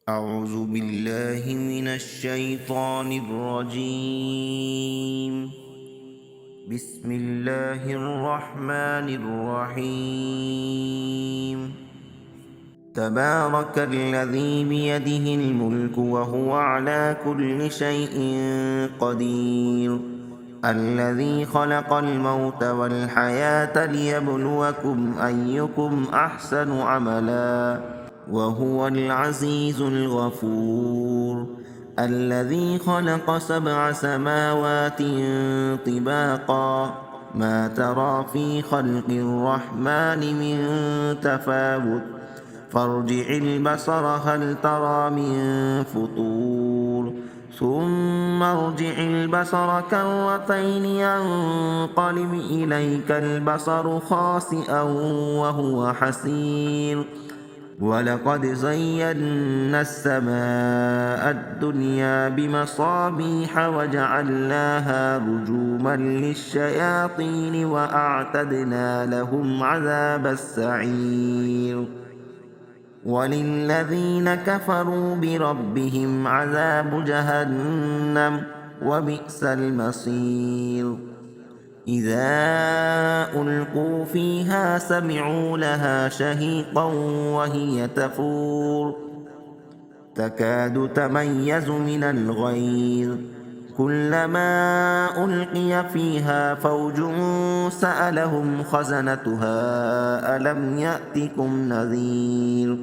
أعوذ بالله من الشيطان الرجيم. بسم الله الرحمن الرحيم. تبارك الذي بيده الملك وهو على كل شيء قدير. الذي خلق الموت والحياة ليبلوكم أيكم أحسن عملا وهو العزيز الغفور. الذي خلق 7 سماوات طباقا ما ترى في خلق الرحمن من تفاوت فارجع البصر هل ترى من فطور ثم ارجع البصر كرتين ينقلب إليك البصر خاسئا وهو حسير. ولقد زينا السماء الدنيا بمصابيح وجعلناها رجوما للشياطين وأعتدنا لهم عذاب السعير. وللذين كفروا بربهم عذاب جهنم وبئس المصير. إذا ألقوا فيها سمعوا لها شهيقا وهي تفور تكاد تميز من الغيظ كلما ألقي فيها فوج سألهم خزنتها ألم يأتكم نذير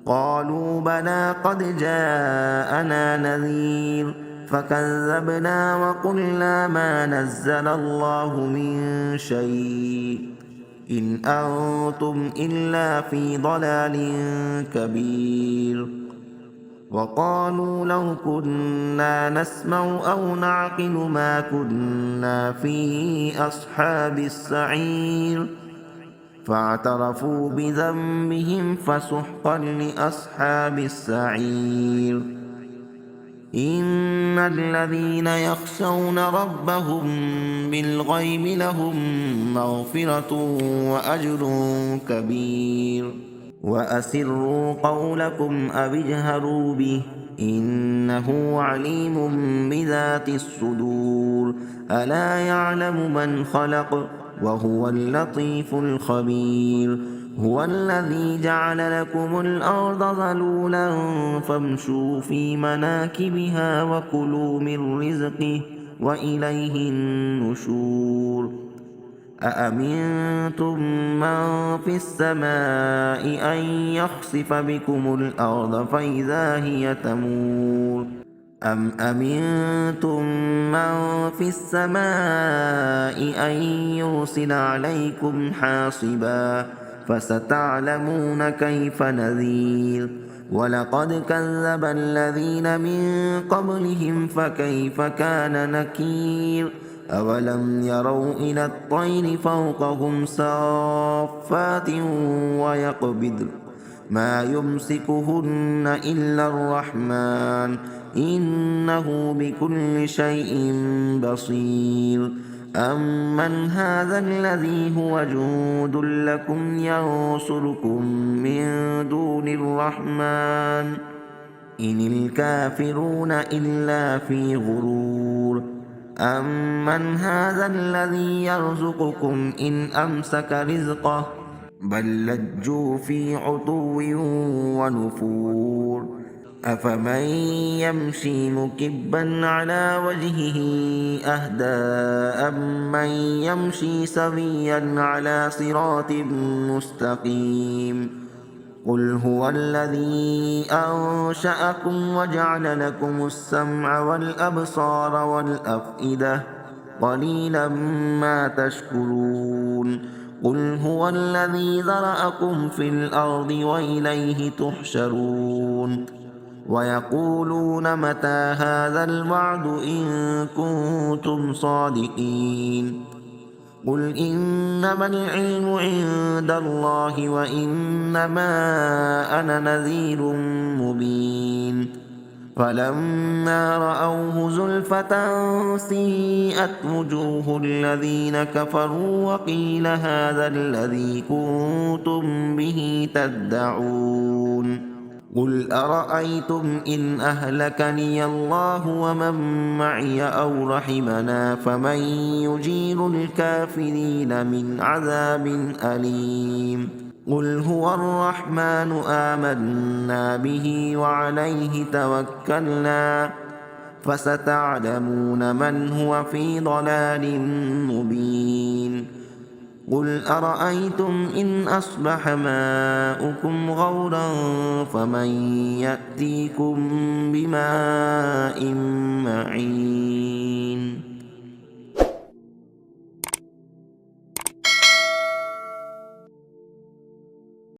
قالوا بلى قد جاءنا نذير فكذبنا وقلنا ما نزل الله من شيء إن أنتم إلا في ضلال كبير. وقالوا لو كنا نسمع أو نعقل ما كنا في أصحاب السعير فاعترفوا بذنبهم فسحقا لأصحاب السعير. إن الذين يخشون ربهم بالغيب لهم مغفرة وأجر كبير. وأسروا قولكم أو اجهروا به إنه عليم بذات الصدور. ألا يعلم من خلق وهو اللطيف الخبير. هو الذي جعل لكم الأرض ذلولا فامشوا في مناكبها وكلوا من رزقه وإليه النشور. أأمنتم من في السماء أن يخسف بكم الأرض فإذا هي تمور أم أمنتم من في السماء أن يرسل عليكم حاصبا فستعلمون كيف نذير. ولقد كذب الذين من قبلهم فكيف كان نكير. أولم يروا إلى الطير فوقهم صافات ويقبضن ما يمسكهن إلا الرحمن إنه بكل شيء بصير. أمن هذا الذي هو جند لكم ينصركم من دون الرحمن إن الكافرون إلا في غرور. أمن هذا الذي يرزقكم إن أمسك رزقه بل لجوا في عتو ونفور. أفمن يمشي مكبا على وجهه أهدى أمن يمشي سويا على صراط مستقيم. قل هو الذي أنشأكم وجعل لكم السمع والأبصار والأفئدة قليلا ما تشكرون. قل هو الذي ذرأكم في الأرض وإليه تحشرون. ويقولون متى هذا الوعد إن كنتم صادقين. قل إنما العلم عند الله وإنما أنا نذير مبين. فلما رأوه زلفة سيئت وجوه الذين كفروا وقيل هذا الذي كنتم به تدعون. قل أرأيتم إن أهلكني الله ومن معي أو رحمنا فمن يجير الكافرين من عذاب أليم قل هو الرحمن آمنا به وعليه توكلنا فستعلمون من هو في ضلال مبين قل أرأيتم إن أصبح ماؤكم غورا فمن يأتيكم بماء معين